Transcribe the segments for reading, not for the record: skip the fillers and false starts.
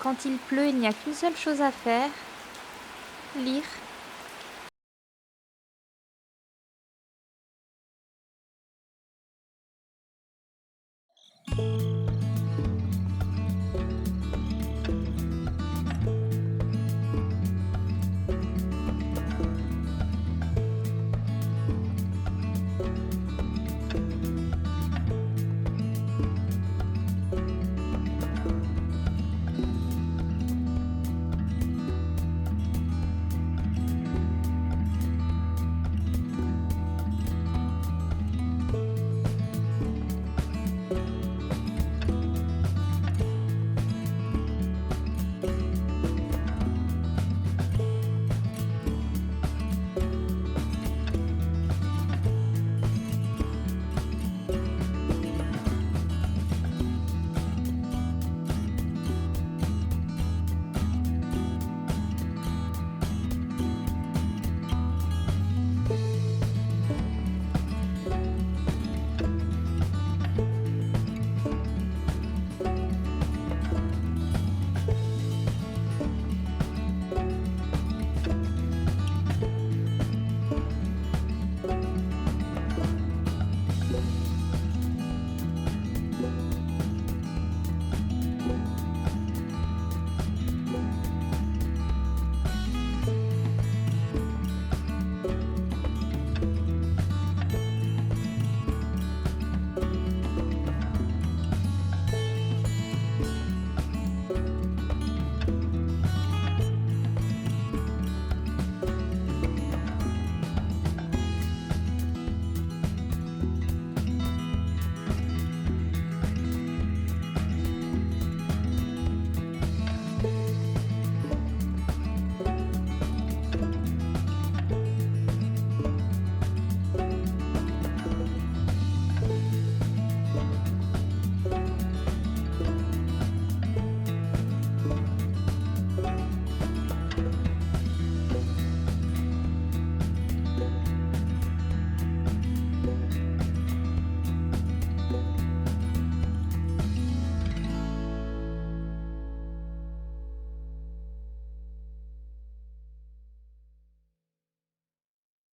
Quand il pleut, il n'y a qu'une seule chose à faire, lire.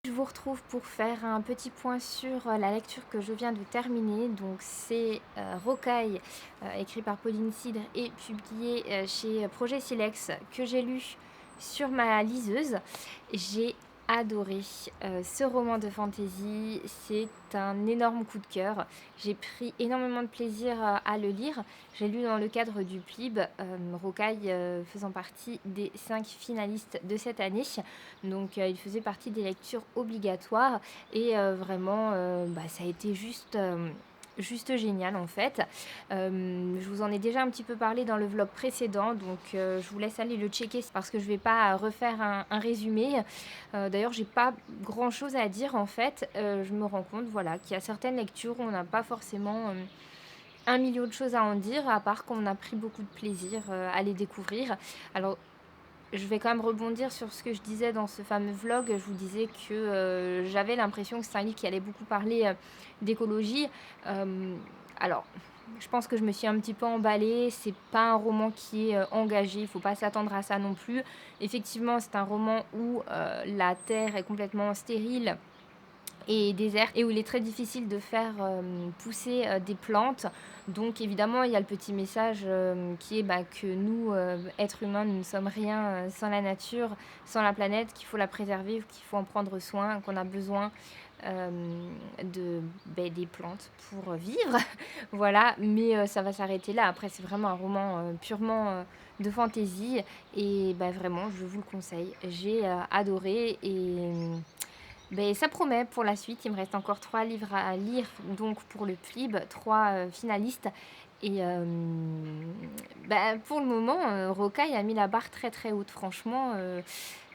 Je vous retrouve pour faire un petit point sur la lecture que je viens de terminer. Donc c'est Rocaille, écrit par Pauline Cidre et publié chez Projet Silex, que j'ai lu sur ma liseuse. J'ai adoré ce roman de fantasy, c'est un énorme coup de cœur. J'ai pris énormément de plaisir à le lire. J'ai lu dans le cadre du PLIB, Rocaille faisant partie des 5 finalistes de cette année. Donc il faisait partie des lectures obligatoires et vraiment ça a été juste génial en fait. Je vous en ai déjà un petit peu parlé dans le vlog précédent, donc je vous laisse aller le checker parce que je vais pas refaire un résumé. D'ailleurs, j'ai pas grand chose à dire en fait. Je me rends compte voilà, qu'il y a certaines lectures où on n'a pas forcément un million de choses à en dire, à part qu'on a pris beaucoup de plaisir à les découvrir. Alors, je vais quand même rebondir sur ce que je disais dans ce fameux vlog. Je vous disais que j'avais l'impression que c'est un livre qui allait beaucoup parler d'écologie. Alors, je pense que je me suis un petit peu emballée. C'est pas un roman qui est engagé. Il faut pas s'attendre à ça non plus. Effectivement, c'est un roman où la terre est complètement stérile et déserte et où il est très difficile de faire pousser des plantes. Donc évidemment, il y a le petit message qui est que nous, êtres humains, nous ne sommes rien sans la nature, sans la planète, qu'il faut la préserver, qu'il faut en prendre soin, qu'on a besoin des plantes pour vivre. Voilà, mais ça va s'arrêter là. Après, c'est vraiment un roman purement de fantaisie et vraiment, je vous le conseille. J'ai adoré et ça promet pour la suite. Il me reste encore 3 livres à lire, donc pour le PLIB, 3 finalistes. Et pour le moment, Rocaille a mis la barre très très haute. Franchement,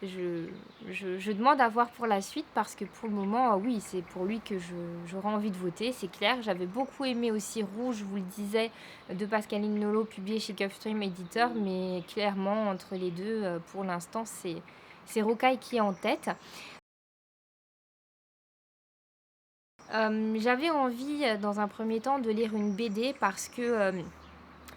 je demande à voir pour la suite parce que pour le moment, oui, c'est pour lui que j'aurais envie de voter, c'est clair. J'avais beaucoup aimé aussi Rouge, je vous le disais, de Pascaline Nolo, publié chez Gulfstream Éditeur, mais clairement, entre les deux, pour l'instant, c'est Rocaille qui est en tête. J'avais envie, dans un premier temps, de lire une BD parce que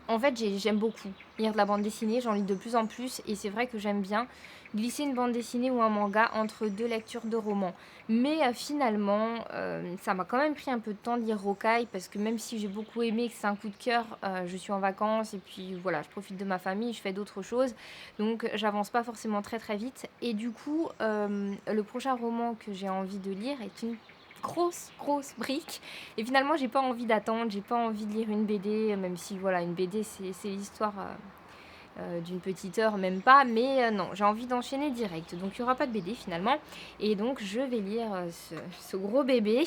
En fait, j'aime beaucoup lire de la bande dessinée, j'en lis de plus en plus et c'est vrai que j'aime bien glisser une bande dessinée ou un manga entre 2 lectures de romans. Mais finalement, ça m'a quand même pris un peu de temps de lire Rocaille parce que même si j'ai beaucoup aimé et que c'est un coup de cœur, je suis en vacances et puis voilà, je profite de ma famille, je fais d'autres choses. Donc j'avance pas forcément très, très vite et du coup, le prochain roman que j'ai envie de lire est une grosse, grosse brique et finalement, j'ai pas envie d'attendre, j'ai pas envie de lire une BD, même si voilà, une BD, c'est l'histoire d'une petite heure, même pas. Mais non, j'ai envie d'enchaîner direct. Donc il n'y aura pas de BD finalement. Et donc je vais lire ce gros bébé.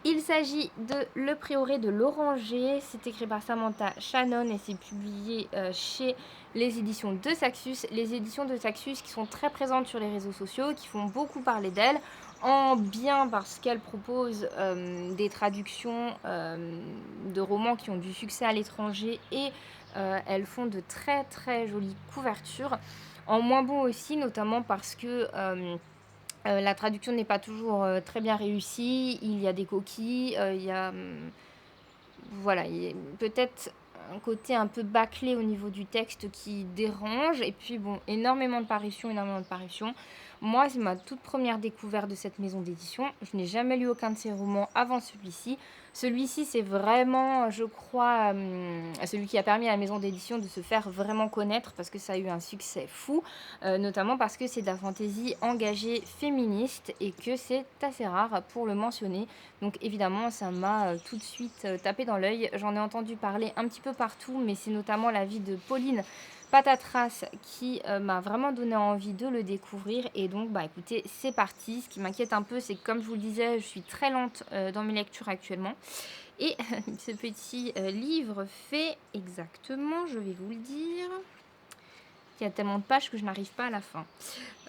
Il s'agit de Le Prieuré de l'Oranger. C'est écrit par Samantha Shannon et c'est publié chez les éditions de Saxus. Les éditions de Saxus qui sont très présentes sur les réseaux sociaux, qui font beaucoup parler d'elles, en bien parce qu'elles proposent des traductions de romans qui ont du succès à l'étranger et elles font de très très jolies couvertures. En moins bon aussi, notamment parce que la traduction n'est pas toujours très bien réussie. Il y a des coquilles, il y a voilà, il y a peut-être un côté un peu bâclé au niveau du texte qui dérange. Et puis bon, énormément de parutions, énormément de parutions. Moi, c'est ma toute première découverte de cette maison d'édition. Je n'ai jamais lu aucun de ses romans avant celui-ci. Celui-ci, c'est vraiment, je crois, celui qui a permis à la maison d'édition de se faire vraiment connaître parce que ça a eu un succès fou, notamment parce que c'est de la fantaisie engagée féministe et que c'est assez rare pour le mentionner. Donc évidemment, ça m'a tout de suite tapé dans l'œil. J'en ai entendu parler un petit peu partout, mais c'est notamment l'avis de Pauline Patatras qui m'a vraiment donné envie de le découvrir. Et donc, bah écoutez, c'est parti. Ce qui m'inquiète un peu, c'est que comme je vous le disais, je suis très lente dans mes lectures actuellement. Et ce petit livre fait exactement, je vais vous le dire, il y a tellement de pages que je n'arrive pas à la fin.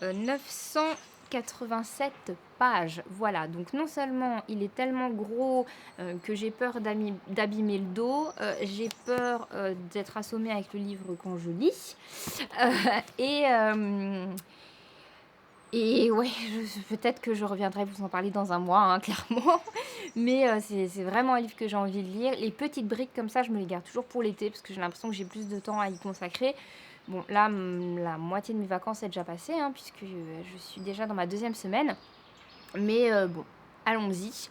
987 pages. Voilà, donc non seulement il est tellement gros que j'ai peur d'abîmer le dos, j'ai peur d'être assommée avec le livre quand je lis. Euh, et, euh, et ouais, peut-être que je reviendrai vous en parler dans un mois, hein, clairement. Mais c'est vraiment un livre que j'ai envie de lire. Les petites briques comme ça, je me les garde toujours pour l'été parce que j'ai l'impression que j'ai plus de temps à y consacrer. Bon, là, la moitié de mes vacances est déjà passée, hein, puisque je suis déjà dans ma 2e semaine. Mais bon, allons-y.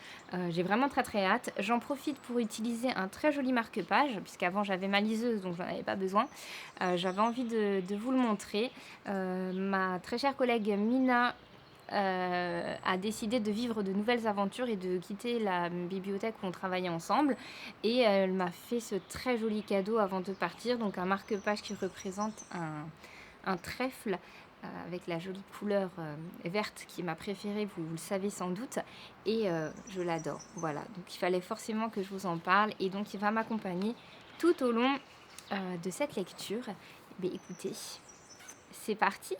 J'ai vraiment très très hâte. J'en profite pour utiliser un très joli marque-page, puisqu'avant j'avais ma liseuse, donc j'en avais pas besoin. J'avais envie de vous le montrer. Ma très chère collègue Mina a décidé de vivre de nouvelles aventures et de quitter la bibliothèque où on travaillait ensemble. Et elle m'a fait ce très joli cadeau avant de partir, donc un marque-page qui représente un trèfle avec la jolie couleur verte qui est ma préférée, vous le savez sans doute, et je l'adore. Voilà, donc il fallait forcément que je vous en parle, et donc il va m'accompagner tout au long de cette lecture. Mais écoutez, c'est parti!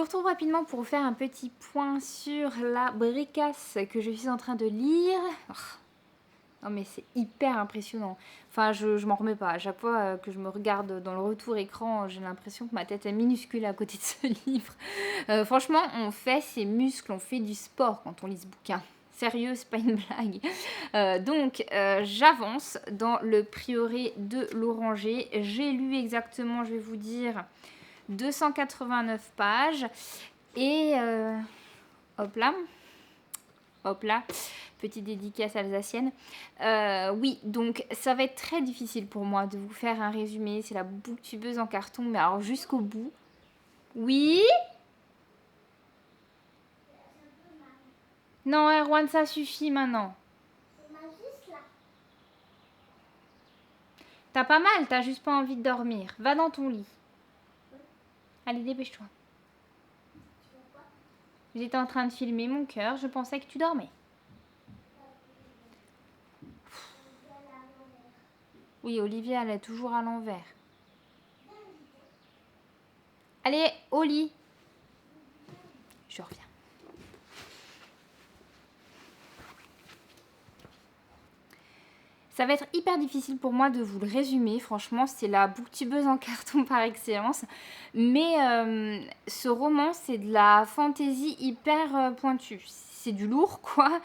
retrouve rapidement pour vous faire un petit point sur la Bricasse que je suis en train de lire. Oh, non mais c'est hyper impressionnant. Enfin, je m'en remets pas. À chaque fois que je me regarde dans le retour écran, j'ai l'impression que ma tête est minuscule à côté de ce livre. Franchement, on fait ses muscles, on fait du sport quand on lit ce bouquin. Sérieux, c'est pas une blague. Donc, j'avance dans le prieuré de l'Oranger. J'ai lu exactement, je vais vous dire, 289 pages. Et hop là, petite dédicace alsacienne. Oui, donc ça va être très difficile pour moi de vous faire un résumé. C'est la booktubeuse en carton, mais alors jusqu'au bout. Oui? Non, Erwan, ça suffit maintenant. T'as pas mal, t'as juste pas envie de dormir. Va dans ton lit. Allez, dépêche-toi. J'étais en train de filmer mon cœur, je pensais que tu dormais. Oui, Olivia, elle est toujours à l'envers. Allez, au lit. Je reviens. Ça va être hyper difficile pour moi de vous le résumer. Franchement, c'est la booktubeuse en carton par excellence. Mais ce roman, c'est de la fantaisie hyper pointue. C'est du lourd, quoi.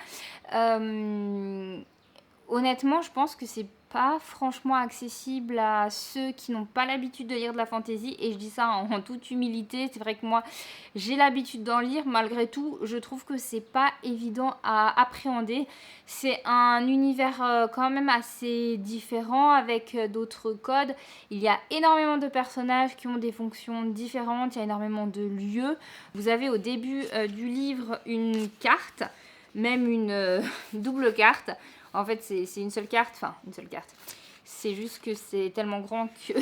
Honnêtement, je pense que c'est pas franchement accessible à ceux qui n'ont pas l'habitude de lire de la fantaisie, et je dis ça en toute humilité. C'est vrai que moi j'ai l'habitude d'en lire, malgré tout je trouve que c'est pas évident à appréhender. C'est un univers quand même assez différent, avec d'autres codes. Il y a énormément de personnages qui ont des fonctions différentes, il y a énormément de lieux. Vous avez au début du livre une carte, même une double carte. En fait, c'est une seule carte, enfin, une seule carte. C'est juste que c'est tellement grand qu'il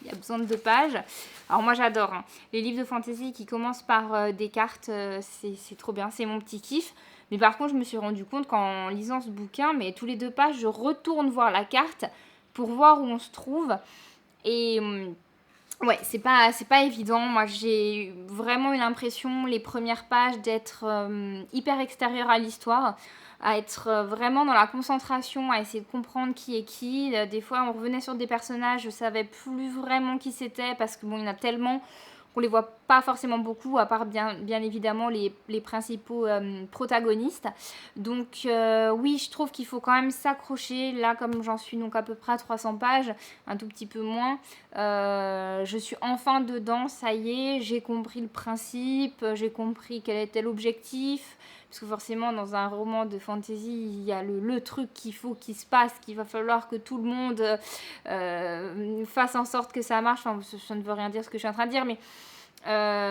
y a besoin de 2 pages. Alors moi, j'adore hein. Les livres de fantasy qui commencent par des cartes, c'est trop bien, c'est mon petit kiff. Mais par contre, je me suis rendu compte qu'en lisant ce bouquin, mais tous les 2 pages, je retourne voir la carte pour voir où on se trouve. Et ouais, c'est pas évident. Moi, j'ai vraiment eu l'impression, les premières pages, d'être hyper extérieure à l'histoire, à être vraiment dans la concentration, à essayer de comprendre qui est qui. Des fois, on revenait sur des personnages, je savais plus vraiment qui c'était, parce que bon, il y en a tellement qu'on les voit pas forcément beaucoup, à part bien évidemment les principaux protagonistes. Donc oui, je trouve qu'il faut quand même s'accrocher. Là, comme j'en suis donc à peu près à 300 pages, un tout petit peu moins, je suis enfin dedans, ça y est, j'ai compris le principe, j'ai compris quel était l'objectif. Parce que forcément, dans un roman de fantasy, il y a le truc qu'il faut qu'il se passe, qu'il va falloir que tout le monde fasse en sorte que ça marche. Enfin, ça ne veut rien dire ce que je suis en train de dire, mais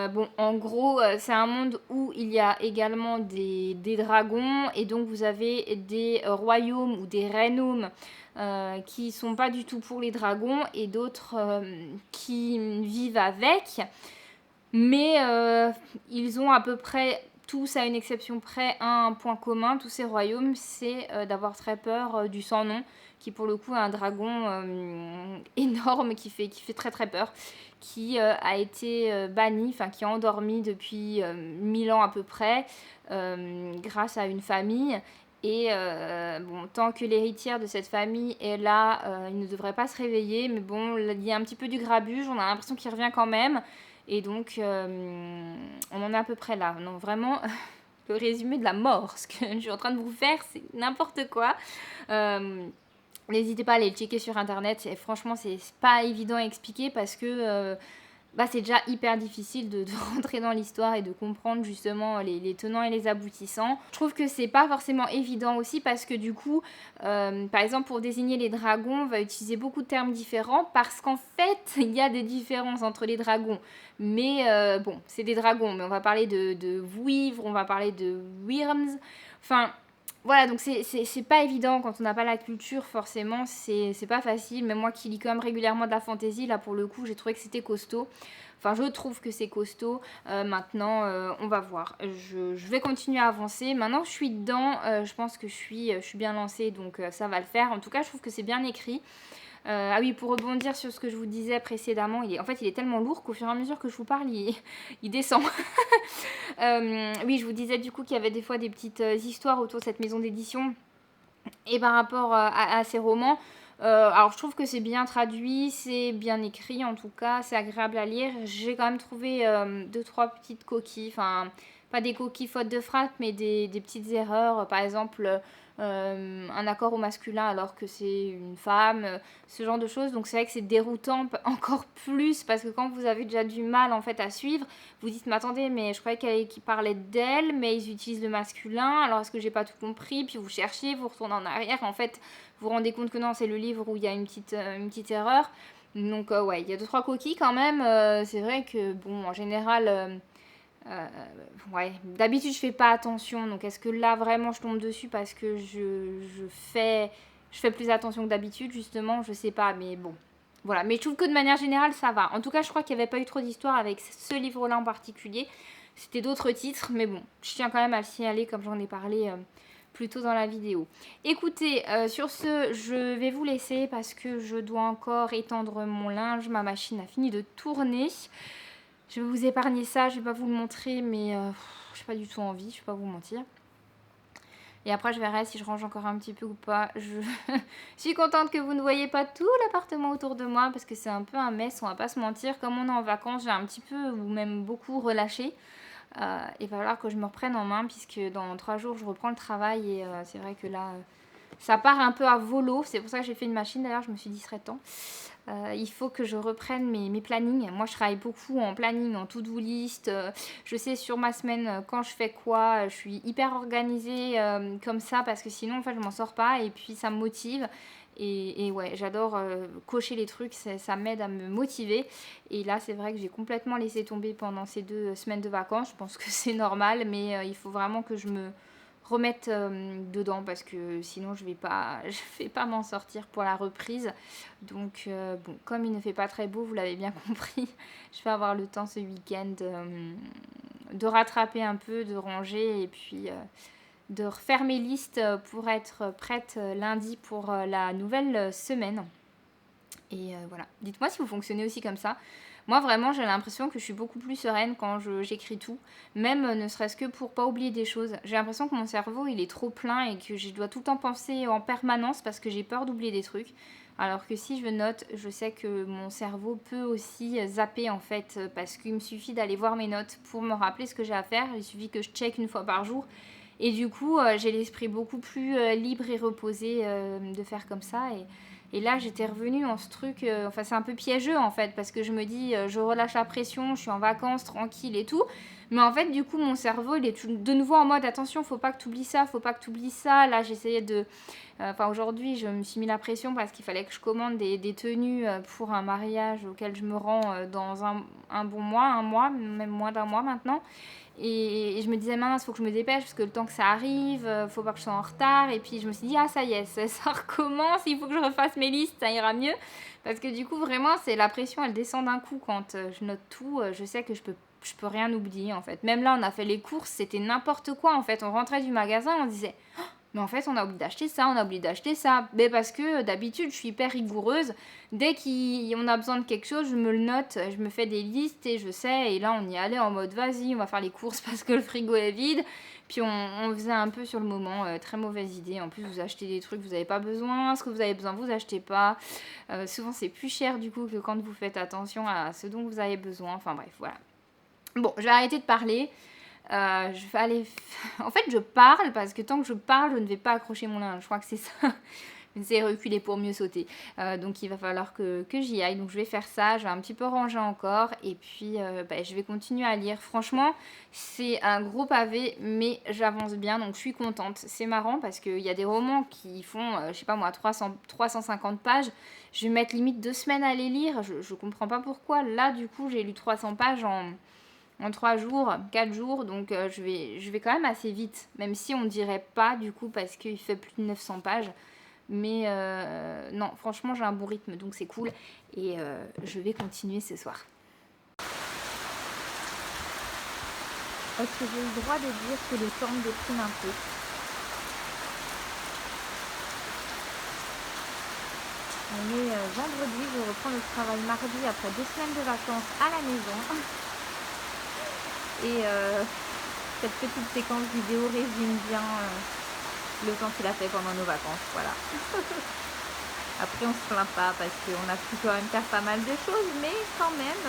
bon, en gros, c'est un monde où il y a également des dragons, et donc vous avez des royaumes ou des reignaumes qui sont pas du tout pour les dragons, et d'autres qui vivent avec, mais ils ont à peu près tous, à une exception près, un point commun. Tous ces royaumes, c'est d'avoir très peur du sans-nom, qui pour le coup est un dragon énorme qui fait très très peur, qui a été banni, enfin qui est endormi depuis 1000 ans à peu près, grâce à une famille. Et bon, tant que l'héritière de cette famille est là, il ne devrait pas se réveiller, mais bon, il y a un petit peu du grabuge, on a l'impression qu'il revient quand même. Et donc, on en est à peu près là. Non, vraiment, le résumé de la mort, ce que je suis en train de vous faire, c'est n'importe quoi. N'hésitez pas à aller le checker sur internet. Franchement, c'est pas évident à expliquer, parce que c'est déjà hyper difficile de rentrer dans l'histoire et de comprendre justement les tenants et les aboutissants. Je trouve que c'est pas forcément évident aussi, parce que du coup, par exemple, pour désigner les dragons, on va utiliser beaucoup de termes différents, parce qu'en fait, il y a des différences entre les dragons. Mais bon, c'est des dragons, mais on va parler de vouivres, on va parler de wyrms. Enfin, voilà, donc c'est pas évident quand on n'a pas la culture, forcément, c'est pas facile. Mais moi qui lis quand même régulièrement de la fantasy, là pour le coup, j'ai trouvé que c'était costaud. Enfin, je trouve que c'est costaud. Maintenant, on va voir. Je vais continuer à avancer. Maintenant que je suis dedans, je pense que je suis bien lancée, donc ça va le faire. En tout cas, je trouve que c'est bien écrit. Ah oui, pour rebondir sur ce que je vous disais précédemment, en fait, il est tellement lourd qu'au fur et à mesure que je vous parle, il descend. Oui, je vous disais du coup qu'il y avait des fois des petites histoires autour de cette maison d'édition. Et par rapport à ces romans, alors je trouve que c'est bien traduit, c'est bien écrit en tout cas, c'est agréable à lire. J'ai quand même trouvé deux, trois petites coquilles, enfin pas des coquilles faute de frappe, mais des petites erreurs. Par exemple, un accord au masculin alors que c'est une femme, ce genre de choses. Donc c'est vrai que c'est déroutant encore plus parce que quand vous avez déjà du mal en fait à suivre, vous dites mais attendez, mais je croyais qu'il parlait d'elle, mais ils utilisent le masculin, alors est-ce que j'ai pas tout compris? Puis vous cherchez, vous retournez en arrière, en fait vous vous rendez compte que non, c'est le livre où il y a une petite erreur. Donc ouais, il y a deux trois coquilles quand même. C'est vrai que bon, en général, euh, ouais, d'habitude je fais pas attention. Donc est-ce que là vraiment je tombe dessus parce que je fais plus attention que d'habitude justement, je sais pas, mais bon. Voilà, mais je trouve que de manière générale ça va. En tout cas, je crois qu'il n'y avait pas eu trop d'histoire avec ce livre-là en particulier. C'était d'autres titres, mais bon, je tiens quand même à le signaler comme j'en ai parlé plus tôt dans la vidéo. Écoutez, sur ce, je vais vous laisser parce que je dois encore étendre mon linge. Ma machine a fini de tourner. Je vais vous épargner ça, je vais pas vous le montrer, mais j'ai pas du tout envie, je vais pas vous mentir. Et après, je verrai si je range encore un petit peu ou pas. Je suis contente que vous ne voyez pas tout l'appartement autour de moi parce que c'est un peu un mess, on va pas se mentir. Comme on est en vacances, j'ai un petit peu ou même beaucoup relâché. Il va falloir que je me reprenne en main puisque dans 3 jours, je reprends le travail et c'est vrai que là, ça part un peu à volo. C'est pour ça que j'ai fait une machine d'ailleurs, je me suis dit, il serait temps. Il faut que je reprenne mes plannings. Moi, je travaille beaucoup en planning, en to-do list. Je sais sur ma semaine quand je fais quoi. Je suis hyper organisée comme ça parce que sinon, en fait, je m'en sors pas. Et puis, ça me motive. Et ouais, j'adore cocher les trucs. Ça m'aide à me motiver. Et là, c'est vrai que j'ai complètement laissé tomber pendant ces 2 semaines de vacances. Je pense que c'est normal. Mais il faut vraiment que je me remettre dedans parce que sinon je vais pas m'en sortir pour la reprise. Donc bon, comme il ne fait pas très beau, vous l'avez bien compris, je vais avoir le temps ce week-end de rattraper un peu, de ranger et puis de refaire mes listes pour être prête lundi pour la nouvelle semaine. Et voilà, dites-moi si vous fonctionnez aussi comme ça. Moi vraiment j'ai l'impression que je suis beaucoup plus sereine quand j'écris tout, même ne serait-ce que pour pas oublier des choses. J'ai l'impression que mon cerveau il est trop plein et que je dois tout le temps penser en permanence parce que j'ai peur d'oublier des trucs. Alors que si je note, je sais que mon cerveau peut aussi zapper en fait parce qu'il me suffit d'aller voir mes notes pour me rappeler ce que j'ai à faire. Il suffit que je check une fois par jour. Et du coup, j'ai l'esprit beaucoup plus libre et reposé de faire comme ça. Et là, j'étais revenue dans ce truc, enfin c'est un peu piégeux en fait, parce que je me dis, je relâche la pression, je suis en vacances, tranquille et tout. Mais en fait, du coup, mon cerveau, il est de nouveau en mode, attention, faut pas que tu oublies ça, faut pas que tu oublies ça. Là, j'essayais de... Enfin, aujourd'hui, je me suis mis la pression parce qu'il fallait que je commande des tenues pour un mariage auquel je me rends dans un bon mois, un mois, même moins d'un mois maintenant. Et je me disais, mince, faut que je me dépêche parce que le temps que ça arrive, faut pas que je sois en retard. Et puis je me suis dit, ah ça y est, ça recommence, il faut que je refasse mes listes, ça ira mieux. Parce que du coup, vraiment, c'est la pression, elle descend d'un coup quand je note tout. Je sais que je peux rien oublier en fait. Même là, on a fait les courses, c'était n'importe quoi en fait. On rentrait du magasin, on disait, mais en fait, on a oublié d'acheter ça, on a oublié d'acheter ça. Mais parce que d'habitude, je suis hyper rigoureuse. Dès qu'on a besoin de quelque chose, je me le note, je me fais des listes et je sais. Et là, on y allait en mode vas-y, on va faire les courses parce que le frigo est vide. Puis on faisait un peu sur le moment, très mauvaise idée. En plus, vous achetez des trucs que vous n'avez pas besoin. Ce que vous avez besoin, vous achetez pas. Souvent, c'est plus cher du coup que quand vous faites attention à ce dont vous avez besoin. Enfin bref, voilà. Bon, je vais arrêter de parler. Je vais aller... En fait, je parle parce que tant que je parle, je ne vais pas accrocher mon linge. Je crois que c'est ça. C'est reculer pour mieux sauter. Donc, il va falloir que j'y aille. Donc, je vais faire ça. Je vais un petit peu ranger encore. Et puis, je vais continuer à lire. Franchement, c'est un gros pavé, mais j'avance bien. Donc, je suis contente. C'est marrant parce qu'il y a des romans qui font, je sais pas moi, 350 pages. Je vais mettre limite 2 semaines à les lire. Je comprends pas pourquoi. Là, du coup, j'ai lu 300 pages en 3 jours, 4 jours, donc je vais quand même assez vite, même si on dirait pas du coup parce qu'il fait plus de 900 pages. Mais non, franchement j'ai un bon rythme, donc c'est cool et je vais continuer ce soir. Est-ce que j'ai le droit de dire que le temps me déprime un peu? On est vendredi, je reprends le travail mardi après 2 semaines de vacances à la maison. Et cette petite séquence vidéo résume bien le temps qu'il a fait pendant nos vacances. Voilà. Après, on se plaint pas parce qu'on a pu quand même faire pas mal de choses, mais quand même,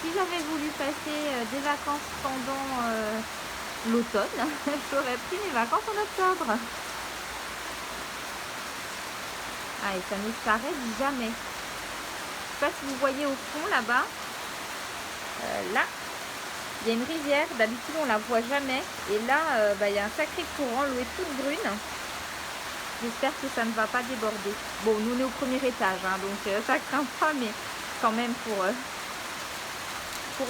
si j'avais voulu passer des vacances pendant l'automne, j'aurais pris mes vacances en octobre. Ah, et ça ne s'arrête jamais. Je sais pas si vous voyez au fond là-bas. Là, il y a une rivière. D'habitude, on la voit jamais. Et là, il y a un sacré courant. L'eau est toute brune. J'espère que ça ne va pas déborder. Bon, nous on est au premier étage, hein, donc ça craint pas, mais quand même pour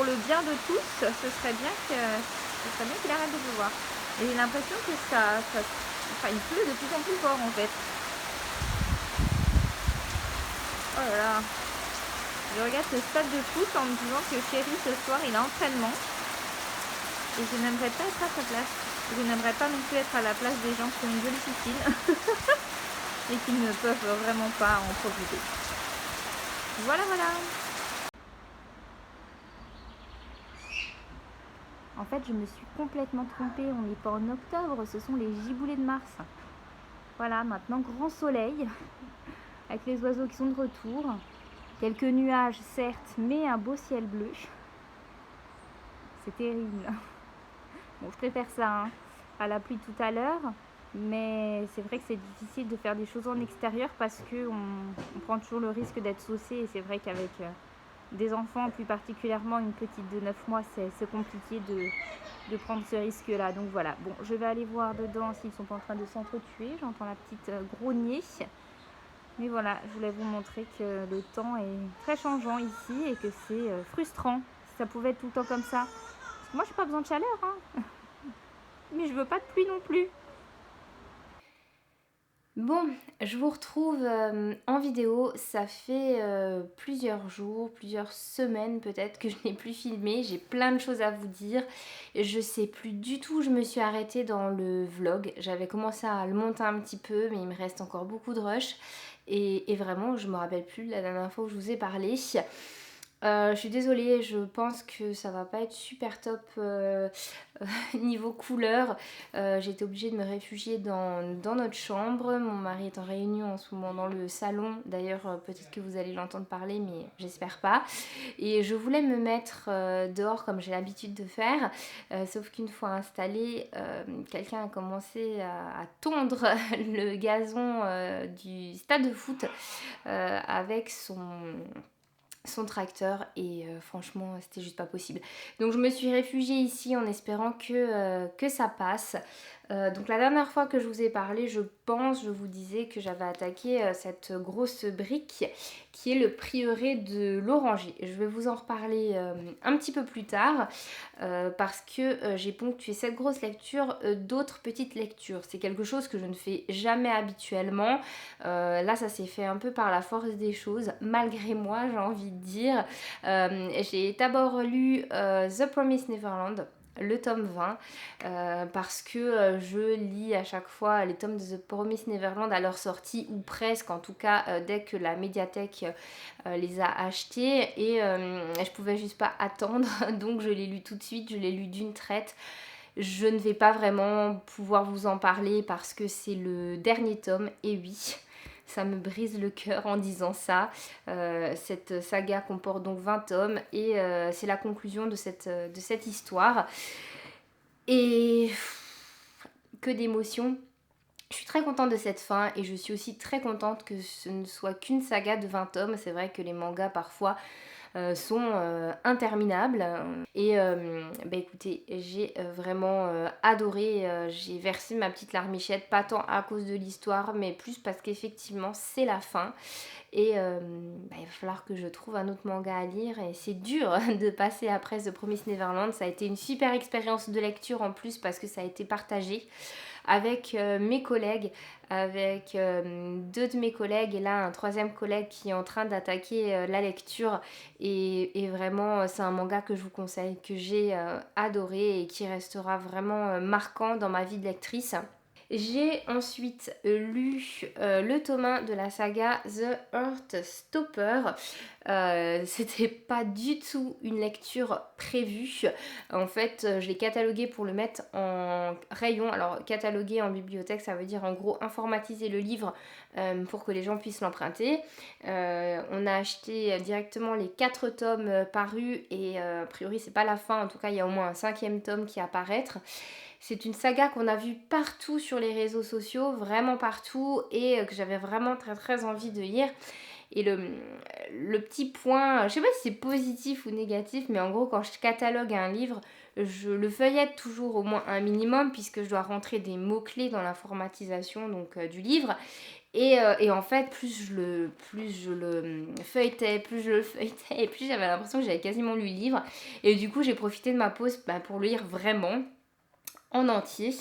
le bien de tous, ce serait bien qu'il arrête de pleuvoir. Et j'ai l'impression que enfin, il pleut de plus en plus fort en fait. Oh là là. Je regarde ce stade de foot en me disant que Chéri ce soir il a entraînement. Et je n'aimerais pas être à sa place. Je n'aimerais pas non plus être à la place des gens qui ont une jolie piscine et qui ne peuvent vraiment pas en profiter. Voilà, voilà. En fait, je me suis complètement trompée. On n'est pas en octobre, ce sont les giboulées de mars. Voilà, maintenant grand soleil, avec les oiseaux qui sont de retour. Quelques nuages, certes, mais un beau ciel bleu. C'est terrible. Bon, je préfère ça hein, à la pluie tout à l'heure. Mais c'est vrai que c'est difficile de faire des choses en extérieur parce qu'on prend toujours le risque d'être saucé. Et c'est vrai qu'avec des enfants, plus particulièrement une petite de 9 mois, c'est compliqué de prendre ce risque-là. Donc voilà, bon, je vais aller voir dedans s'ils sont pas en train de s'entretuer. J'entends la petite grogner. Mais voilà, je voulais vous montrer que le temps est très changeant ici et que c'est frustrant. Si ça pouvait être tout le temps comme ça. Parce que moi, j'ai pas besoin de chaleur, hein. Mais je veux pas de pluie non plus. Bon, je vous retrouve en vidéo. Ça fait plusieurs jours, plusieurs semaines peut-être que je n'ai plus filmé. J'ai plein de choses à vous dire. Je sais plus du tout où je me suis arrêtée dans le vlog. J'avais commencé à le monter un petit peu, mais il me reste encore beaucoup de rush. Et vraiment, je me rappelle plus la dernière fois où je vous ai parlé. Je suis désolée, je pense que ça va pas être super top niveau couleur. J'ai été obligée de me réfugier dans notre chambre. Mon mari est en réunion en ce moment dans le salon. D'ailleurs, peut-être que vous allez l'entendre parler, mais j'espère pas. Et je voulais me mettre dehors comme j'ai l'habitude de faire. Sauf qu'une fois installée, quelqu'un a commencé à tondre le gazon du stade de foot avec son tracteur et franchement c'était juste pas possible. Donc je me suis réfugiée ici en espérant que ça passe. Donc la dernière fois que je vous ai parlé, je vous disais que j'avais attaqué cette grosse brique qui est le prieuré de l'Oranger. Je vais vous en reparler un petit peu plus tard parce que j'ai ponctué cette grosse lecture d'autres petites lectures. C'est quelque chose que je ne fais jamais habituellement. Là ça s'est fait un peu par la force des choses, malgré moi j'ai envie de dire. J'ai d'abord lu The Promised Neverland, le tome 20 parce que je lis à chaque fois les tomes de The Promised Neverland à leur sortie ou presque, en tout cas dès que la médiathèque les a achetés et je pouvais juste pas attendre donc je l'ai lu tout de suite, je l'ai lu d'une traite. Je ne vais pas vraiment pouvoir vous en parler parce que c'est le dernier tome et oui, ça me brise le cœur en disant ça. Cette saga comporte donc 20 tomes et c'est la conclusion de cette histoire. Et que d'émotions. Je suis très contente de cette fin et je suis aussi très contente que ce ne soit qu'une saga de 20 tomes. C'est vrai que les mangas parfois sont interminables. Et écoutez, j'ai vraiment adoré. J'ai versé ma petite larmichette, pas tant à cause de l'histoire, mais plus parce qu'effectivement c'est la fin. Et il va falloir que je trouve un autre manga à lire. Et c'est dur de passer après The Promised Neverland. Ça a été une super expérience de lecture en plus parce que ça a été partagé. avec mes collègues, avec deux de mes collègues et là un troisième collègue qui est en train d'attaquer la lecture et vraiment c'est un manga que je vous conseille, que j'ai adoré et qui restera vraiment marquant dans ma vie de lectrice. J'ai ensuite lu le tome 1 de la saga The Heartstopper. C'était pas du tout une lecture prévue. En fait, je l'ai catalogué pour le mettre en rayon. Alors, cataloguer en bibliothèque, ça veut dire en gros informatiser le livre pour que les gens puissent l'emprunter. On a acheté directement les 4 tomes parus et a priori, c'est pas la fin. En tout cas, il y a au moins un 5e tome qui va apparaître. C'est une saga qu'on a vue partout sur les réseaux sociaux, vraiment partout, et que j'avais vraiment très très envie de lire. Et le petit point, je sais pas si c'est positif ou négatif, mais en gros quand je catalogue un livre, je le feuillette toujours au moins un minimum puisque je dois rentrer des mots-clés dans l'informatisation donc, du livre. Et en fait, plus je le feuilletais, et plus j'avais l'impression que j'avais quasiment lu le livre. Et du coup, j'ai profité de ma pause pour le lire vraiment en entier.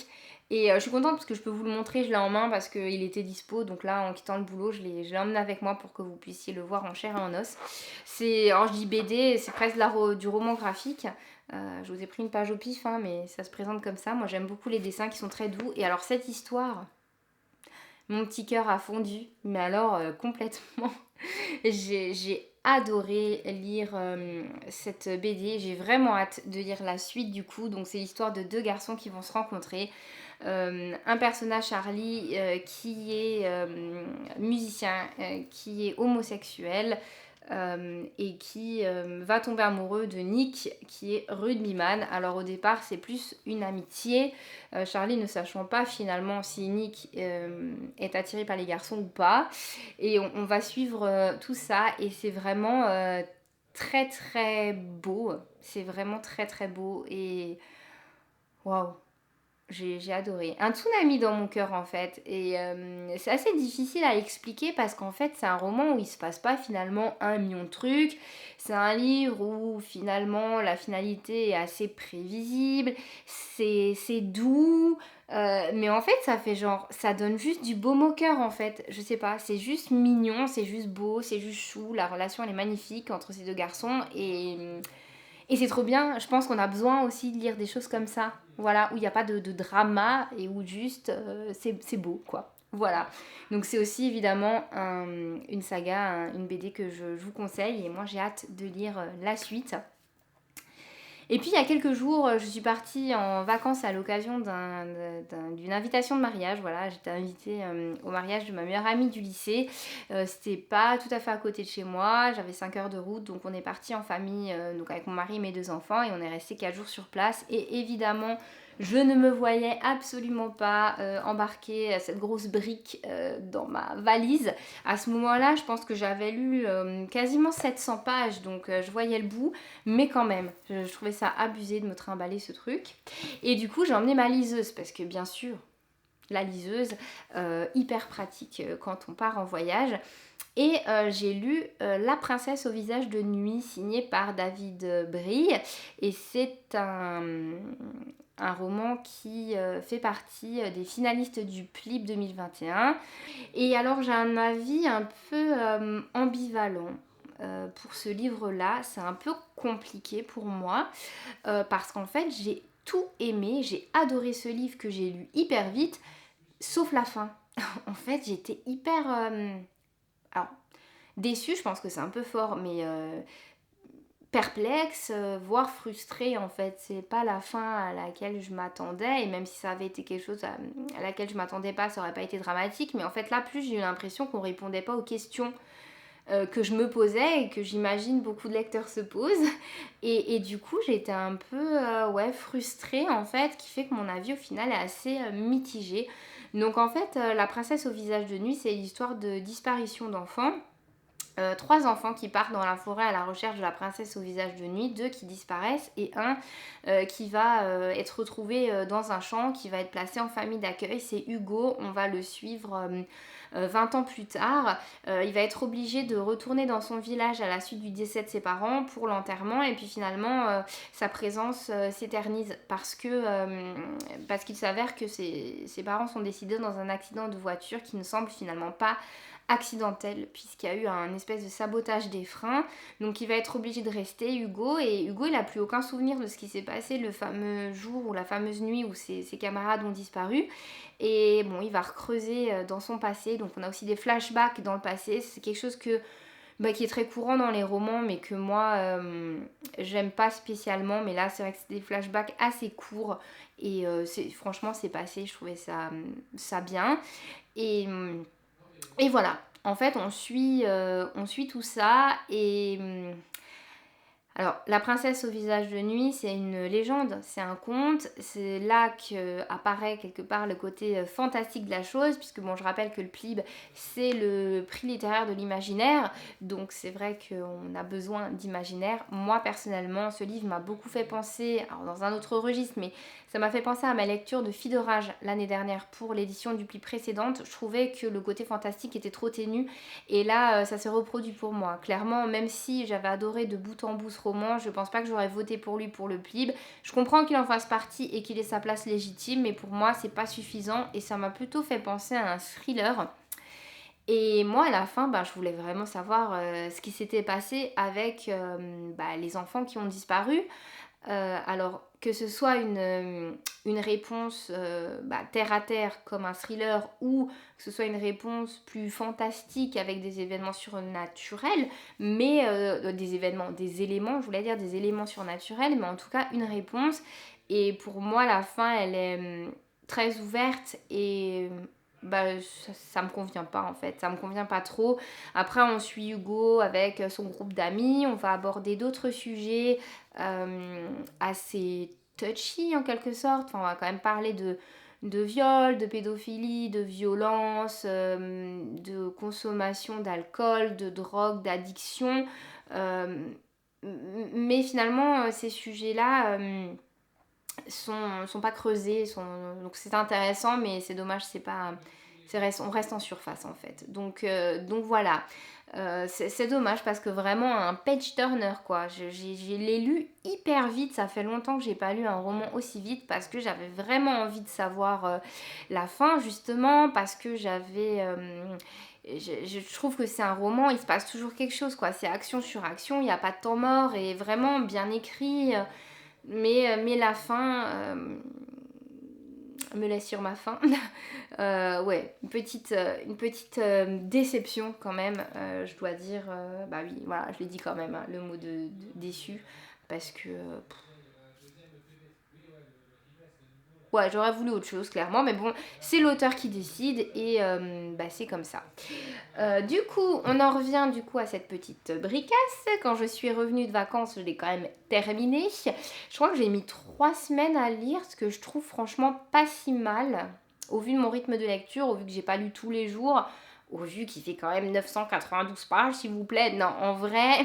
Et je suis contente parce que je peux vous le montrer, je l'ai en main parce qu'il était dispo. Donc là, en quittant le boulot, je l'ai emmené avec moi pour que vous puissiez le voir en chair et en os. Alors je dis BD, c'est presque du roman graphique. Je vous ai pris une page au pif, hein, mais ça se présente comme ça. Moi, j'aime beaucoup les dessins qui sont très doux. Et alors, cette histoire, mon petit cœur a fondu. Mais alors, complètement. J'ai adoré lire cette BD. J'ai vraiment hâte de lire la suite du coup. Donc c'est l'histoire de deux garçons qui vont se rencontrer. Un personnage, Charlie, qui est musicien, qui est homosexuel et qui va tomber amoureux de Nick, qui est rugbyman. Alors au départ, c'est plus une amitié. Charlie ne sachant pas finalement si Nick est attiré par les garçons ou pas. Et on va suivre tout ça et c'est vraiment très très beau. C'est vraiment très très beau et waouh! J'ai adoré. Un tsunami dans mon cœur en fait. Et c'est assez difficile à expliquer parce qu'en fait c'est un roman où il se passe pas finalement 1 million de trucs. C'est un livre où finalement la finalité est assez prévisible. C'est doux. Mais en fait ça fait genre, ça donne juste du baume au cœur en fait. Je sais pas, c'est juste mignon, c'est juste beau, c'est juste chou. La relation elle est magnifique entre ces deux garçons et c'est trop bien, je pense qu'on a besoin aussi de lire des choses comme ça, voilà, où il n'y a pas de drama et où juste c'est beau, quoi. Voilà, donc c'est aussi évidemment une saga, une BD que je vous conseille et moi j'ai hâte de lire la suite. Et puis il y a quelques jours, je suis partie en vacances à l'occasion d'une invitation de mariage. Voilà, j'étais invitée au mariage de ma meilleure amie du lycée. C'était pas tout à fait à côté de chez moi, j'avais 5 heures de route, donc on est parti en famille, donc avec mon mari et mes 2 enfants, et on est resté 4 jours sur place. Et évidemment, je ne me voyais absolument pas embarquer cette grosse brique dans ma valise. À ce moment-là, je pense que j'avais lu quasiment 700 pages, donc je voyais le bout. Mais quand même, je trouvais ça abusé de me trimballer ce truc. Et du coup, j'ai emmené ma liseuse parce que bien sûr, la liseuse, hyper pratique quand on part en voyage. Et j'ai lu La princesse au visage de nuit, signé par David Brille. Et c'est un roman qui fait partie des finalistes du PLIB 2021. Et alors j'ai un avis un peu ambivalent pour ce livre-là. C'est un peu compliqué pour moi parce qu'en fait j'ai tout aimé, j'ai adoré ce livre que j'ai lu hyper vite, sauf la fin. En fait j'étais hyper... alors déçue, je pense que c'est un peu fort, mais perplexe, voire frustrée en fait. C'est pas la fin à laquelle je m'attendais, et même si ça avait été quelque chose à laquelle je m'attendais pas, ça aurait pas été dramatique, mais en fait là plus j'ai eu l'impression qu'on répondait pas aux questions que je me posais et que j'imagine beaucoup de lecteurs se posent. Et du coup j'étais un peu frustrée en fait, qui fait que mon avis au final est assez mitigé. Donc en fait La princesse au visage de nuit, c'est l'histoire de disparition d'enfants. 3 enfants qui partent dans la forêt à la recherche de la princesse au visage de nuit, 2 qui disparaissent et un qui va être retrouvé dans un champ, qui va être placé en famille d'accueil. C'est Hugo, on va le suivre 20 ans plus tard, il va être obligé de retourner dans son village à la suite du décès de ses parents pour l'enterrement et puis finalement sa présence s'éternise parce qu'il s'avère que ses parents sont décédés dans un accident de voiture qui ne semble finalement pas accidentel puisqu'il y a eu un espèce de sabotage des freins, donc il va être obligé de rester Hugo, et Hugo il a plus aucun souvenir de ce qui s'est passé le fameux jour ou la fameuse nuit où ses camarades ont disparu, et bon il va recreuser dans son passé, donc on a aussi des flashbacks dans le passé, c'est quelque chose qui est très courant dans les romans mais que moi j'aime pas spécialement, mais là c'est vrai que c'est des flashbacks assez courts et franchement c'est passé, je trouvais ça bien et voilà, en fait, on suit tout ça et alors, la princesse au visage de nuit, c'est une légende, c'est un conte. C'est là qu'apparaît quelque part le côté fantastique de la chose, puisque bon, je rappelle que le PLIB, c'est le prix littéraire de l'imaginaire, donc c'est vrai qu'on a besoin d'imaginaire. Moi, personnellement, ce livre m'a beaucoup fait penser, alors dans un autre registre, mais ça m'a fait penser à ma lecture de Filles d'orage l'année dernière pour l'édition du PLIB précédente. Je trouvais que le côté fantastique était trop ténu, et là, ça s'est reproduit pour moi. Clairement, même si j'avais adoré de bout en bout ce roman, je pense pas que j'aurais voté pour lui pour le PLIB. Je comprends qu'il en fasse partie et qu'il ait sa place légitime, mais pour moi, c'est pas suffisant et ça m'a plutôt fait penser à un thriller. Et moi, à la fin, je voulais vraiment savoir ce qui s'était passé avec les enfants qui ont disparu. Alors que ce soit une réponse terre à terre comme un thriller ou que ce soit une réponse plus fantastique avec des événements surnaturels, mais des éléments, je voulais dire des éléments surnaturels, mais en tout cas une réponse. Et pour moi, la fin, elle est très ouverte et ça me convient pas en fait, ça me convient pas trop. Après, on suit Hugo avec son groupe d'amis, on va aborder d'autres sujets assez touchy en quelque sorte. Enfin, on va quand même parler de viol, de pédophilie, de violence, de consommation d'alcool, de drogue, d'addiction. Euh, mais finalement, ces sujets-là sont pas creusés. Donc c'est intéressant, mais c'est dommage, on reste en surface en fait. Donc voilà. C'est dommage parce que vraiment un page turner quoi. Je l'ai lu hyper vite, ça fait longtemps que j'ai pas lu un roman aussi vite parce que j'avais vraiment envie de savoir la fin justement parce que je trouve que c'est un roman, il se passe toujours quelque chose quoi, c'est action sur action, il n'y a pas de temps mort et vraiment bien écrit, mais la fin me laisse sur ma faim. Ouais, une petite déception quand même, je dois dire. Bah oui, voilà, je l'ai dit quand même, hein, le mot de déçu. Parce que ouais, j'aurais voulu autre chose, clairement. Mais bon, c'est l'auteur qui décide et c'est comme ça. Du coup, on en revient du coup à cette petite bricasse. Quand je suis revenue de vacances, je l'ai quand même terminée. Je crois que j'ai mis 3 semaines à lire, ce que je trouve franchement pas si mal. Au vu de mon rythme de lecture, au vu que j'ai pas lu tous les jours, au vu qu'il fait quand même 992 pages, s'il vous plaît. Non, en vrai,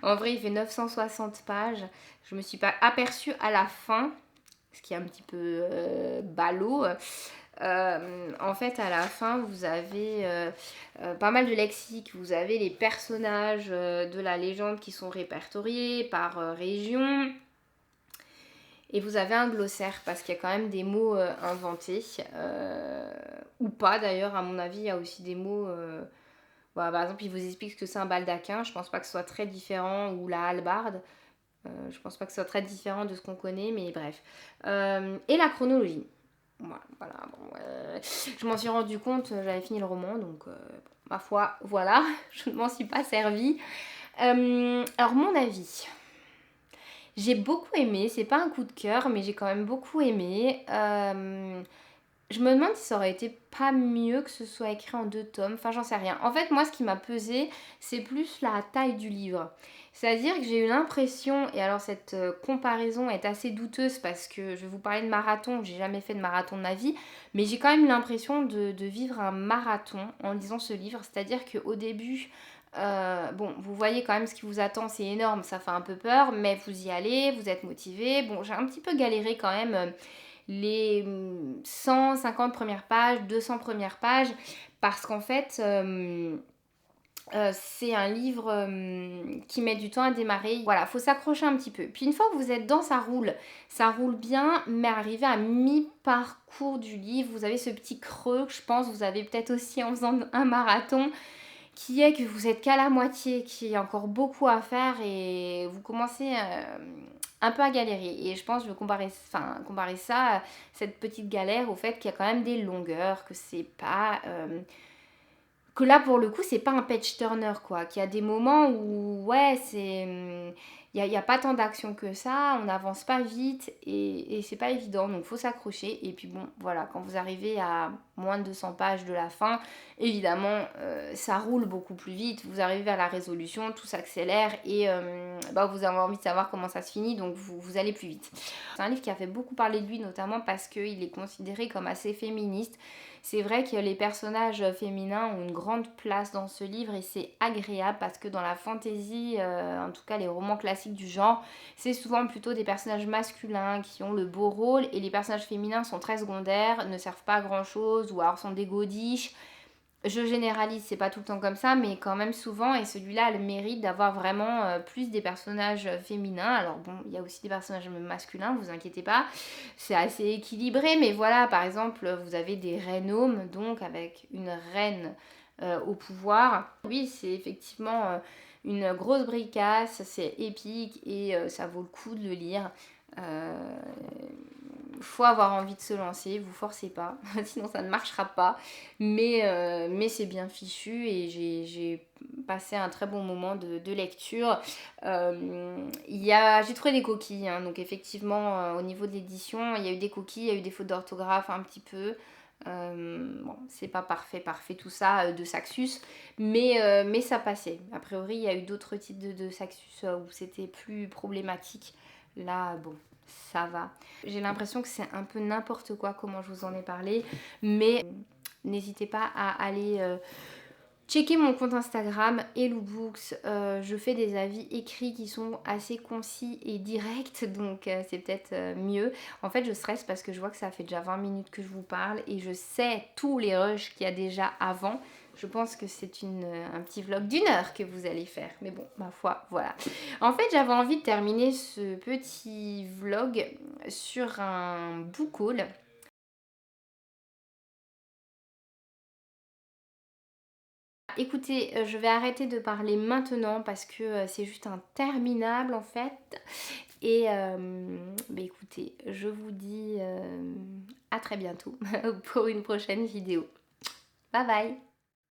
en vrai, il fait 960 pages. Je me suis pas aperçue à la fin, ce qui est un petit peu ballot. En fait, à la fin, vous avez pas mal de lexiques. Vous avez les personnages de la légende qui sont répertoriés par région. Et vous avez un glossaire parce qu'il y a quand même des mots inventés. Ou pas d'ailleurs, à mon avis, il y a aussi des mots. Voilà, par exemple, il vous explique ce que c'est un baldaquin. Je pense pas que ce soit très différent. Ou la hallebarde. Je pense pas que ce soit très différent de ce qu'on connaît, mais bref. Et la chronologie. Voilà, bon, je m'en suis rendu compte, j'avais fini le roman, donc ma foi, voilà, je ne m'en suis pas servie. Alors mon avis, j'ai beaucoup aimé, c'est pas un coup de cœur, mais j'ai quand même beaucoup aimé. Je me demande si ça aurait été pas mieux que ce soit écrit en 2 tomes, enfin j'en sais rien. En fait, moi ce qui m'a pesé, c'est plus la taille du livre. C'est-à-dire que j'ai eu l'impression, et alors cette comparaison est assez douteuse parce que je vais vous parler de marathon, j'ai jamais fait de marathon de ma vie, mais j'ai quand même eu l'impression de vivre un marathon en lisant ce livre. C'est-à-dire qu'au début, bon, vous voyez quand même ce qui vous attend, c'est énorme, ça fait un peu peur, mais vous y allez, vous êtes motivé. Bon, j'ai un petit peu galéré quand même. les 150 premières pages, 200 premières pages, parce qu'en fait, c'est un livre qui met du temps à démarrer. Voilà, faut s'accrocher un petit peu. Puis une fois que vous êtes dans, ça roule bien, mais arrivé à mi-parcours du livre, vous avez ce petit creux que je pense vous avez peut-être aussi en faisant un marathon, qui est que vous êtes qu'à la moitié, qu'il y a encore beaucoup à faire et vous commencez un peu à galérer. Et je pense que je veux comparer ça, cette petite galère, au fait qu'il y a quand même des longueurs, que c'est pas... que là pour le coup c'est pas un page turner quoi, qu'il y a des moments où ouais c'est y a pas tant d'action que ça, on n'avance pas vite et c'est pas évident, donc faut s'accrocher. Et puis bon voilà, quand vous arrivez à moins de 200 pages de la fin, évidemment ça roule beaucoup plus vite, vous arrivez à la résolution, tout s'accélère et vous avez envie de savoir comment ça se finit, donc vous allez plus vite. C'est un livre qui a fait beaucoup parler de lui, notamment parce qu'il est considéré comme assez féministe. C'est vrai que les personnages féminins ont une grande place dans ce livre et c'est agréable parce que dans la fantasy, en tout cas les romans classiques du genre, c'est souvent plutôt des personnages masculins qui ont le beau rôle et les personnages féminins sont très secondaires, ne servent pas à grand chose ou alors sont des godiches. Je généralise, c'est pas tout le temps comme ça, mais quand même souvent, et celui-là a le mérite d'avoir vraiment plus des personnages féminins. Alors bon, il y a aussi des personnages masculins, vous inquiétez pas, c'est assez équilibré, mais voilà, par exemple, vous avez des reines-hommes, donc avec une reine au pouvoir. Oui, c'est effectivement une grosse bricasse, c'est épique et ça vaut le coup de le lire. Faut avoir envie de se lancer, vous forcez pas, sinon ça ne marchera pas. Mais c'est bien fichu et j'ai passé un très bon moment de lecture. J'ai trouvé des coquilles, hein, donc effectivement au niveau de l'édition, il y a eu des coquilles, il y a eu des fautes d'orthographe un petit peu. Bon, c'est pas parfait tout ça de Saxus, mais ça passait. A priori, il y a eu d'autres titres de Saxus où c'était plus problématique. Là, bon, ça va. J'ai l'impression que c'est un peu n'importe quoi comment je vous en ai parlé, mais n'hésitez pas à aller checker mon compte Instagram HelloBooks. Je fais des avis écrits qui sont assez concis et directs, donc c'est peut-être mieux. En fait, je stresse parce que je vois que ça fait déjà 20 minutes que je vous parle et je sais tous les rushs qu'il y a déjà avant. Je pense que c'est un petit vlog d'1 heure que vous allez faire. Mais bon, ma foi, voilà. En fait, j'avais envie de terminer ce petit vlog sur un book haul. Écoutez, je vais arrêter de parler maintenant parce que c'est juste interminable en fait. Et écoutez, je vous dis à très bientôt pour une prochaine vidéo. Bye bye!